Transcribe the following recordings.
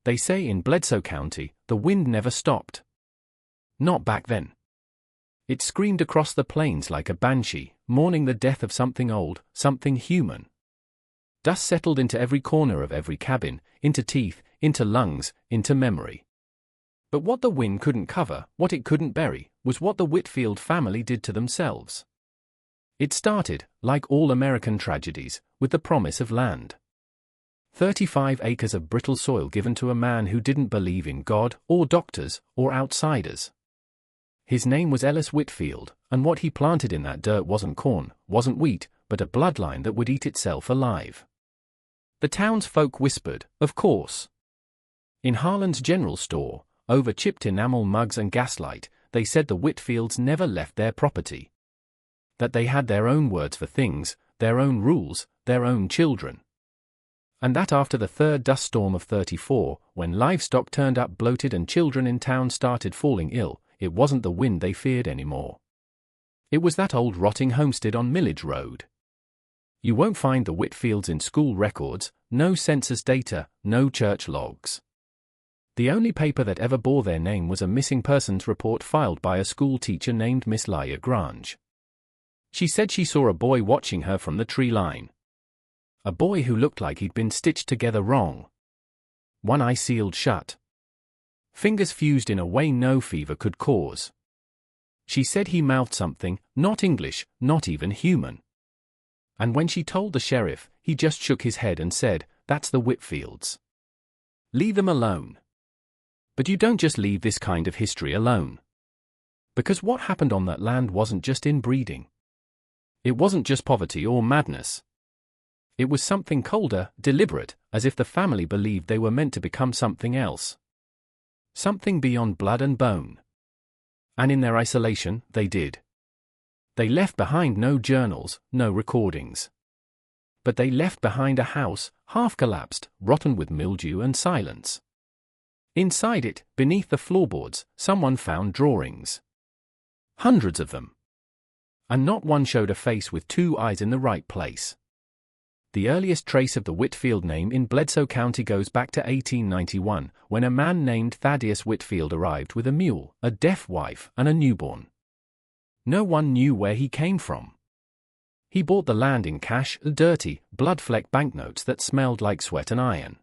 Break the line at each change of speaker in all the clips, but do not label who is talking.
They say in Bledsoe County, the wind never stopped. Not back then. It screamed across the plains like a banshee, mourning the death of something old, something human. Dust settled into every corner of every cabin, into teeth, into lungs, into memory. But what the wind couldn't cover, what it couldn't bury, was what the Whitfield family did to themselves. It started, like all American tragedies, with the promise of land. 35 acres of brittle soil given to a man who didn't believe in God, or doctors, or outsiders. His name was Ellis Whitfield, and what he planted in that dirt wasn't corn, wasn't wheat, but a bloodline that would eat itself alive. The townsfolk whispered, of course. In Harlan's general store, over chipped enamel mugs and gaslight, they said the Whitfields never left their property. That they had their own words for things, their own rules, their own children. And that after the third dust storm of 34, when livestock turned up bloated and children in town started falling ill, it wasn't the wind they feared anymore. It was that old rotting homestead on Millidge Road. You won't find the Whitfields in school records, no census data, no church logs. The only paper that ever bore their name was a missing persons report filed by a school teacher named Miss Lyra Grange. She said she saw a boy watching her from the tree line. A boy who looked like he'd been stitched together wrong. One eye sealed shut. Fingers fused in a way no fever could cause. She said he mouthed something, not English, not even human. And when she told the sheriff, he just shook his head and said, "That's the Whitfields. Leave them alone." But you don't just leave this kind of history alone. Because what happened on that land wasn't just inbreeding. It wasn't just poverty or madness. It was something colder, deliberate, as if the family believed they were meant to become something else. Something beyond blood and bone. And in their isolation, they did. They left behind no journals, no recordings. But they left behind a house, half collapsed, rotten with mildew and silence. Inside it, beneath the floorboards, someone found drawings. Hundreds of them. And not one showed a face with two eyes in the right place. The earliest trace of the Whitfield name in Bledsoe County goes back to 1891, when a man named Thaddeus Whitfield arrived with a mule, a deaf wife, and a newborn. No one knew where he came from. He bought the land in cash, dirty, blood-flecked banknotes that smelled like sweat and iron.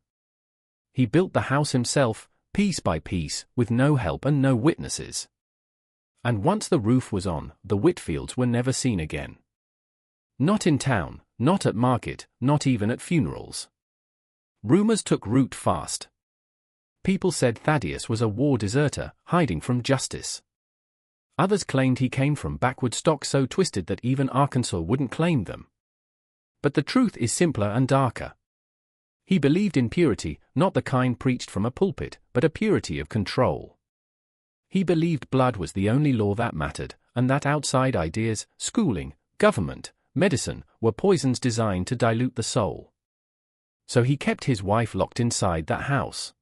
He built the house himself, piece by piece, with no help and no witnesses. And once the roof was on, the Whitfields were never seen again. Not in town, not at market, not even at funerals. Rumors took root fast. People said Thaddeus was a war deserter, hiding from justice. Others claimed he came from backward stock so twisted that even Arkansas wouldn't claim them. But the truth is simpler and darker. He believed in purity, not the kind preached from a pulpit, but a purity of control. He believed blood was the only law that mattered, and that outside ideas, schooling, government, medicine, were poisons designed to dilute the soul. So he kept his wife locked inside that house.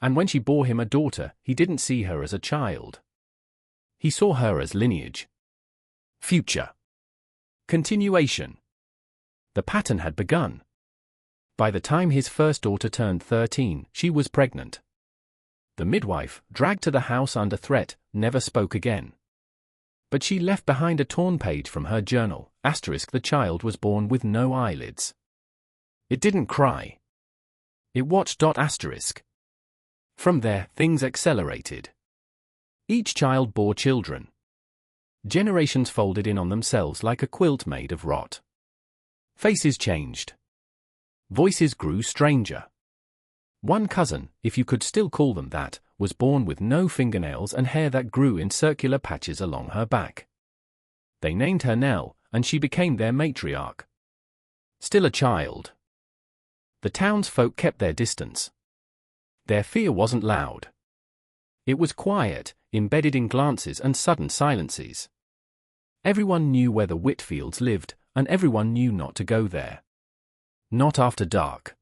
And when she bore him a daughter, he didn't see her as a child. He saw her as lineage. Future. Continuation. The pattern had begun. By the time his first daughter turned 13, she was pregnant. The midwife, dragged to the house under threat, never spoke again. But she left behind a torn page from her journal, *, the child was born with no eyelids. It didn't cry. It watched. *. From there, things accelerated. Each child bore children. Generations folded in on themselves like a quilt made of rot. Faces changed. Voices grew stranger. One cousin, if you could still call them that, was born with no fingernails and hair that grew in circular patches along her back. They named her Nell, and she became their matriarch. Still a child. The townsfolk kept their distance. Their fear wasn't loud. It was quiet, embedded in glances and sudden silences. Everyone knew where the Whitfields lived, and everyone knew not to go there. Not after dark.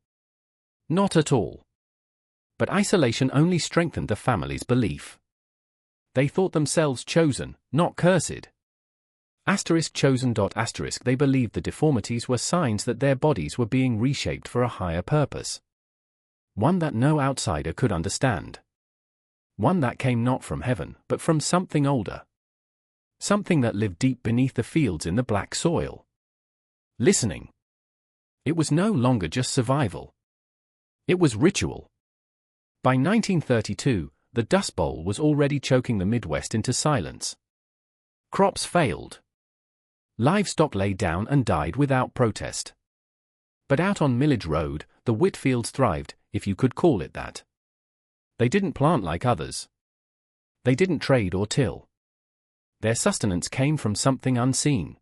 Not at all. But isolation only strengthened the family's belief. They thought themselves chosen, not cursed. *chosen. They believed the deformities were signs that their bodies were being reshaped for a higher purpose. One that no outsider could understand. One that came not from heaven, but from something older. Something that lived deep beneath the fields in the black soil. Listening. It was no longer just survival. It was ritual. By 1932, the Dust Bowl was already choking the Midwest into silence. Crops failed. Livestock lay down and died without protest. But out on Millidge Road, the Whitfields thrived, if you could call it that. They didn't plant like others. They didn't trade or till. Their sustenance came from something unseen.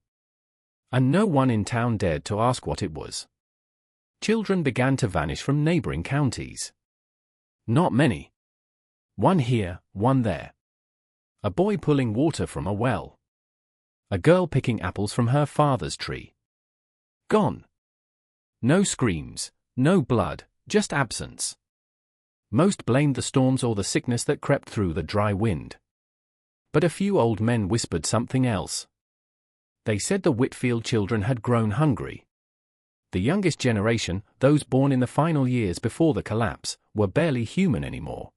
And no one in town dared to ask what it was. Children began to vanish from neighboring counties. Not many. One here, one there. A boy pulling water from a well. A girl picking apples from her father's tree. Gone. No screams, no blood, just absence. Most blamed the storms or the sickness that crept through the dry wind. But a few old men whispered something else. They said the Whitfield children had grown hungry. The youngest generation, those born in the final years before the collapse, were barely human anymore.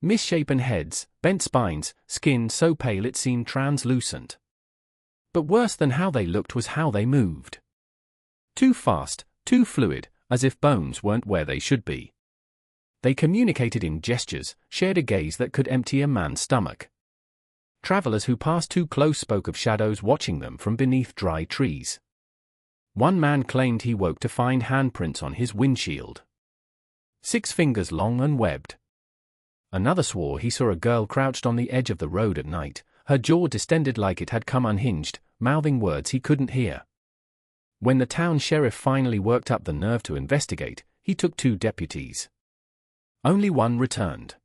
Misshapen heads, bent spines, skin so pale it seemed translucent. But worse than how they looked was how they moved. Too fast, too fluid, as if bones weren't where they should be. They communicated in gestures, shared a gaze that could empty a man's stomach. Travelers who passed too close spoke of shadows watching them from beneath dry trees. One man claimed he woke to find handprints on his windshield. 6 fingers long and webbed. Another swore he saw a girl crouched on the edge of the road at night, her jaw distended like it had come unhinged, mouthing words he couldn't hear. When the town sheriff finally worked up the nerve to investigate, he took 2 deputies. Only one returned.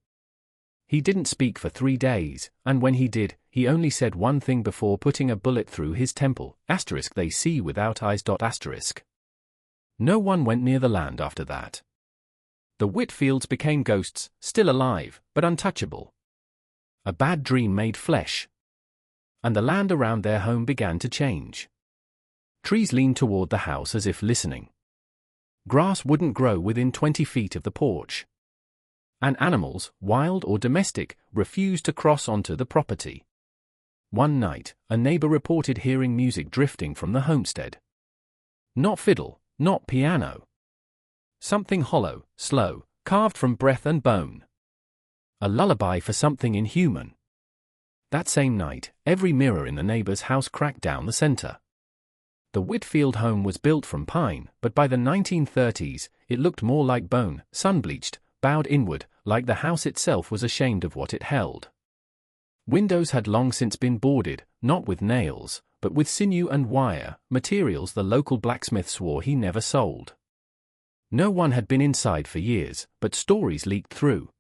He didn't speak for 3 days, and when he did, he only said one thing before putting a bullet through his temple, * they see without eyes. * No one went near the land after that. The Whitfields became ghosts, still alive, but untouchable. A bad dream made flesh. And the land around their home began to change. Trees leaned toward the house as if listening. Grass wouldn't grow within 20 feet of the porch. And animals, wild or domestic, refused to cross onto the property. One night, a neighbor reported hearing music drifting from the homestead. Not fiddle, not piano. Something hollow, slow, carved from breath and bone. A lullaby for something inhuman. That same night, every mirror in the neighbor's house cracked down the center. The Whitfield home was built from pine, but by the 1930s, it looked more like bone, sun-bleached, bowed inward, like the house itself was ashamed of what it held. Windows had long since been boarded, not with nails, but with sinew and wire, materials the local blacksmith swore he never sold. No one had been inside for years, but stories leaked through.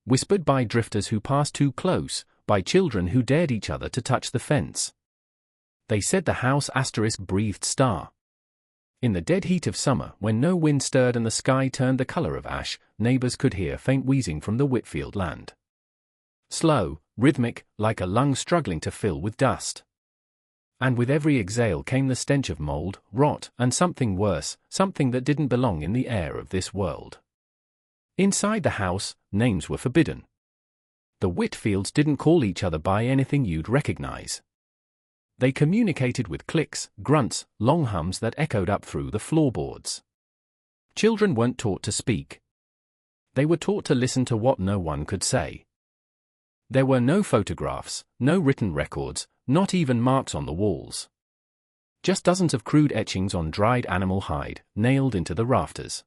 Whispered by drifters who passed too close, by children who dared each other to touch the fence. They said the house * breathed star. In the dead heat of summer, when no wind stirred and the sky turned the color of ash, neighbors could hear faint wheezing from the Whitfield land. Slow, rhythmic, like a lung struggling to fill with dust. And with every exhale came the stench of mold, rot, and something worse, something that didn't belong in the air of this world. Inside the house, names were forbidden. The Whitfields didn't call each other by anything you'd recognize. They communicated with clicks, grunts, long hums that echoed up through the floorboards. Children weren't taught to speak. They were taught to listen to what no one could say. There were no photographs, no written records, not even marks on the walls. Just dozens of crude etchings on dried animal hide, nailed into the rafters.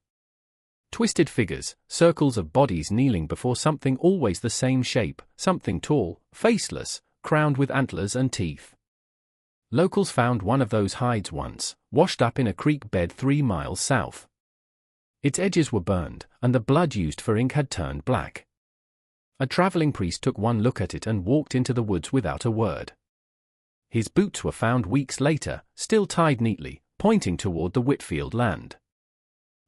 Twisted figures, circles of bodies kneeling before something always the same shape, something tall, faceless, crowned with antlers and teeth. Locals found one of those hides once, washed up in a creek bed 3 miles south. Its edges were burned, and the blood used for ink had turned black. A traveling priest took one look at it and walked into the woods without a word. His boots were found weeks later, still tied neatly, pointing toward the Whitfield land.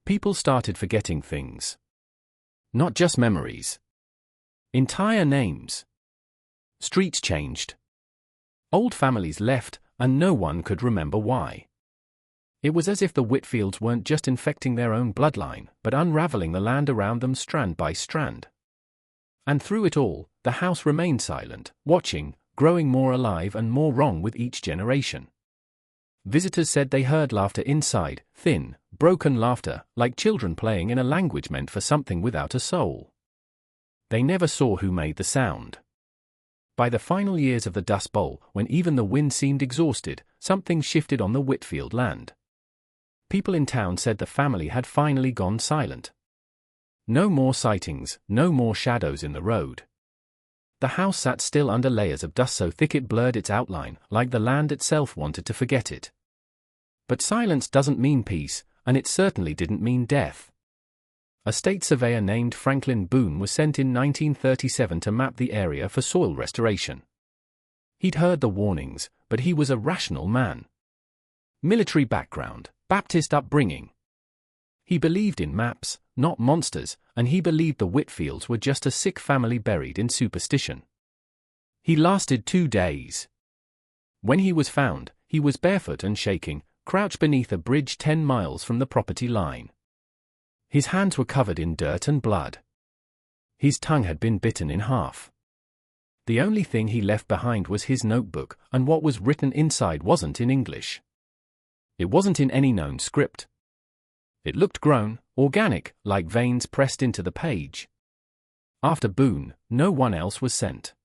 People started forgetting things. Not just memories. Entire names. Streets changed. Old families left, and no one could remember why. It was as if the Whitfields weren't just infecting their own bloodline, but unraveling the land around them strand by strand. And through it all, the house remained silent, watching, growing more alive and more wrong with each generation. Visitors said they heard laughter inside, thin, broken laughter, like children playing in a language meant for something without a soul. They never saw who made the sound. By the final years of the Dust Bowl, when even the wind seemed exhausted, something shifted on the Whitfield land. People in town said the family had finally gone silent. No more sightings, no more shadows in the road. The house sat still under layers of dust so thick it blurred its outline, like the land itself wanted to forget it. But silence doesn't mean peace, and it certainly didn't mean death. A state surveyor named Franklin Boone was sent in 1937 to map the area for soil restoration. He'd heard the warnings, but he was a rational man. Military background, Baptist upbringing. He believed in maps, not monsters, and he believed the Whitfields were just a sick family buried in superstition. He lasted 2 days. When he was found, he was barefoot and shaking, crouched beneath a bridge 10 miles from the property line. His hands were covered in dirt and blood. His tongue had been bitten in half. The only thing he left behind was his notebook, and what was written inside wasn't in English. It wasn't in any known script. It looked grown, organic, like veins pressed into the page. After Boone, no one else was sent.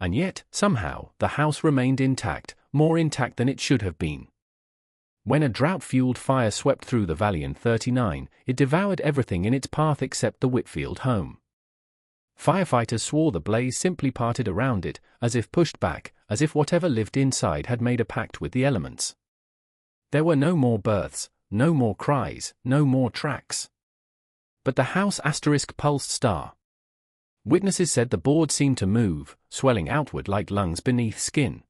And yet, somehow, the house remained intact, more intact than it should have been. When a drought-fueled fire swept through the valley in '39, it devoured everything in its path except the Whitfield home. Firefighters swore the blaze simply parted around it, as if pushed back, as if whatever lived inside had made a pact with the elements. There were no more births, no more cries, no more tracks. But the house pulsed star. Witnesses said the board seemed to move, swelling outward like lungs beneath skin.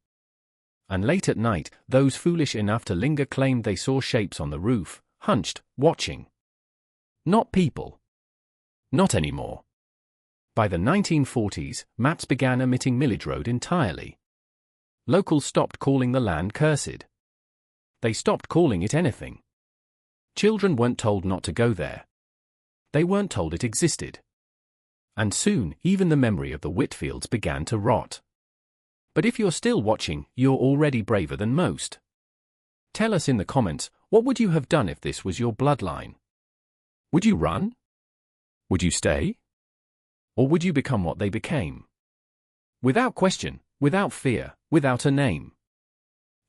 And late at night, those foolish enough to linger claimed they saw shapes on the roof, hunched, watching. Not people. Not anymore. By the 1940s, maps began omitting Millidge Road entirely. Locals stopped calling the land cursed. They stopped calling it anything. Children weren't told not to go there. They weren't told it existed. And soon, even the memory of the Whitfields began to rot. But if you're still watching, you're already braver than most. Tell us in the comments, what would you have done if this was your bloodline? Would you run? Would you stay? Or would you become what they became? Without question, without fear, without a name.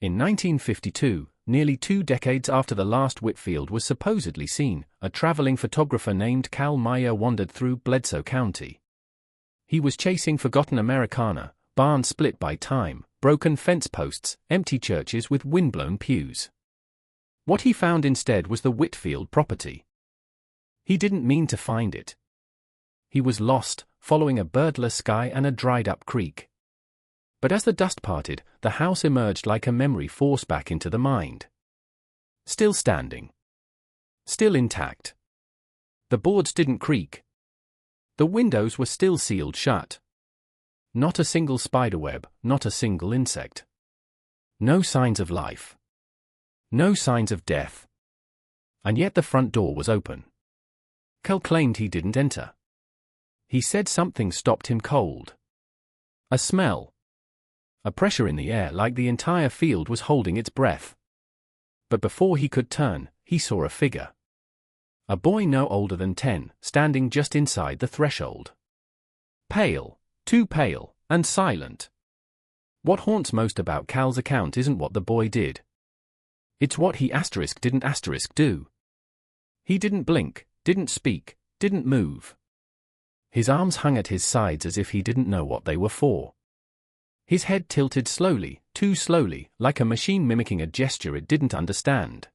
In 1952, nearly 2 decades after the last Whitfield was supposedly seen, a traveling photographer named Cal Meyer wandered through Bledsoe County. He was chasing forgotten Americana, barns split by time, broken fence posts, empty churches with windblown pews. What he found instead was the Whitfield property. He didn't mean to find it. He was lost, following a birdless sky and a dried-up creek. But as the dust parted, the house emerged like a memory forced back into the mind. Still standing. Still intact. The boards didn't creak. The windows were still sealed shut. Not a single spiderweb, not a single insect. No signs of life. No signs of death. And yet the front door was open. Cal claimed he didn't enter. He said something stopped him cold. A smell. A pressure in the air like the entire field was holding its breath. But before he could turn, he saw a figure. A boy no older than 10, standing just inside the threshold. Pale, too pale, and silent. What haunts most about Cal's account isn't what the boy did. It's what he didn't do. He didn't blink, didn't speak, didn't move. His arms hung at his sides as if he didn't know what they were for. His head tilted slowly, too slowly, like a machine mimicking a gesture it didn't understand.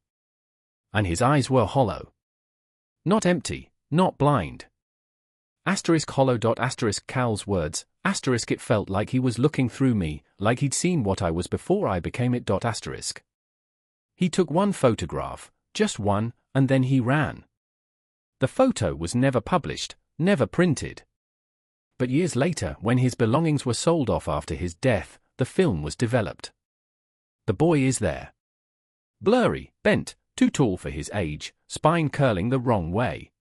And his eyes were hollow. Not empty, not blind. Hollow. Cal's words, it felt like he was looking through me, like he'd seen what I was before I became it. He took one photograph, just one, and then he ran. The photo was never published, never printed. But years later, when his belongings were sold off after his death, the film was developed. The boy is there. Blurry, bent, too tall for his age, spine curling the wrong way.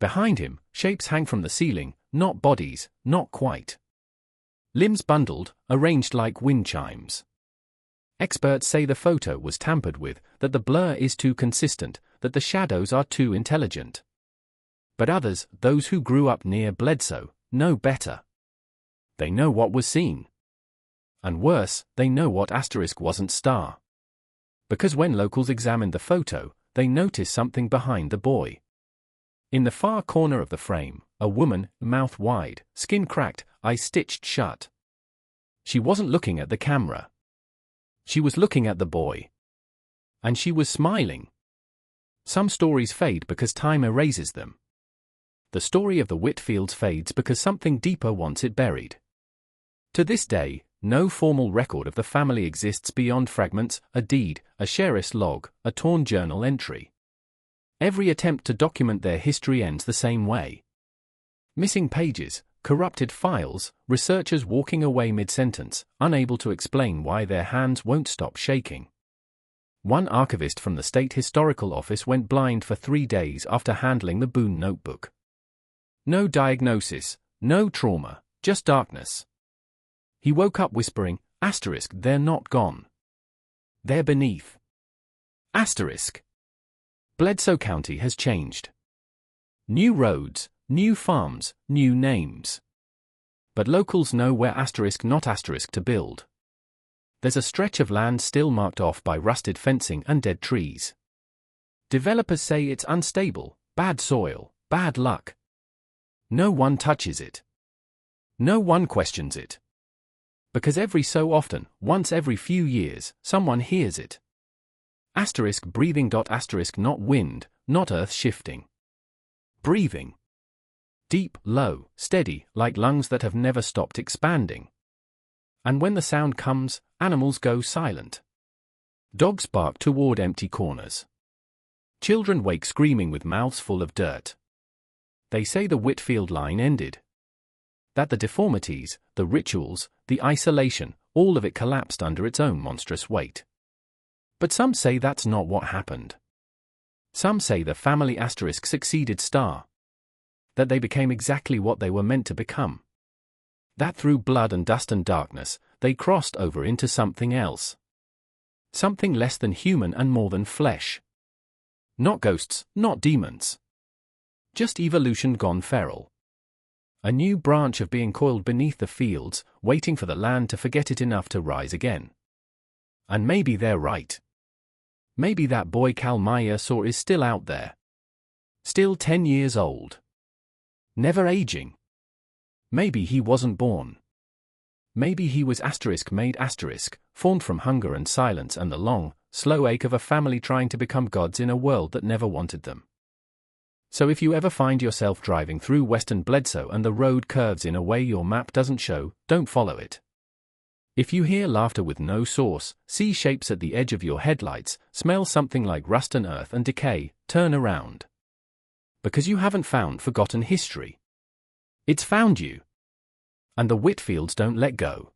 Behind him, shapes hang from the ceiling, not bodies, not quite. Limbs bundled, arranged like wind chimes. Experts say the photo was tampered with, that the blur is too consistent, that the shadows are too intelligent. But others, those who grew up near Bledsoe, know better. They know what was seen. And worse, they know what asterisk wasn't star. Because when locals examined the photo, they noticed something behind the boy. In the far corner of the frame, a woman, mouth wide, skin cracked, eyes stitched shut. She wasn't looking at the camera. She was looking at the boy. And she was smiling. Some stories fade because time erases them. The story of the Whitfields fades because something deeper wants it buried. To this day, no formal record of the family exists beyond fragments, a deed, a sheriff's log, a torn journal entry. Every attempt to document their history ends the same way. Missing pages, corrupted files, researchers walking away mid-sentence, unable to explain why their hands won't stop shaking. One archivist from the State Historical Office went blind for 3 days after handling the Boone notebook. No diagnosis, no trauma, just darkness. He woke up whispering, asterisk, they're not gone. They're beneath. Asterisk. Bledsoe County has changed. New roads, new farms, new names. But locals know where asterisk not asterisk to build. There's a stretch of land still marked off by rusted fencing and dead trees. Developers say it's unstable, bad soil, bad luck. No one touches it. No one questions it. Because every so often, once every few years, someone hears it. Asterisk breathing. Asterisk not wind, not earth shifting. Breathing. Deep, low, steady, like lungs that have never stopped expanding. And when the sound comes, animals go silent. Dogs bark toward empty corners. Children wake screaming with mouths full of dirt. They say the Whitfield line ended. That the deformities, the rituals, the isolation, all of it collapsed under its own monstrous weight. But some say that's not what happened. Some say the family asterisk succeeded star. That they became exactly what they were meant to become. That through blood and dust and darkness, they crossed over into something else. Something less than human and more than flesh. Not ghosts, not demons. Just evolution gone feral. A new branch of being coiled beneath the fields, waiting for the land to forget it enough to rise again. And maybe they're right. Maybe that boy Cal Meyer saw is still out there. Still 10 years old. Never aging. Maybe he wasn't born. Maybe he was asterisk made asterisk, formed from hunger and silence and the long, slow ache of a family trying to become gods in a world that never wanted them. So if you ever find yourself driving through western Bledsoe and the road curves in a way your map doesn't show, don't follow it. If you hear laughter with no source, see shapes at the edge of your headlights, smell something like rust and earth and decay, turn around. Because you haven't found forgotten history. It's found you. And the Whitfields don't let go.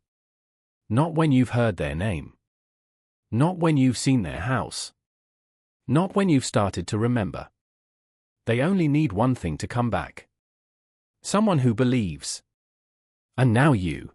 Not when you've heard their name. Not when you've seen their house. Not when you've started to remember. They only need one thing to come back. Someone who believes. And now you.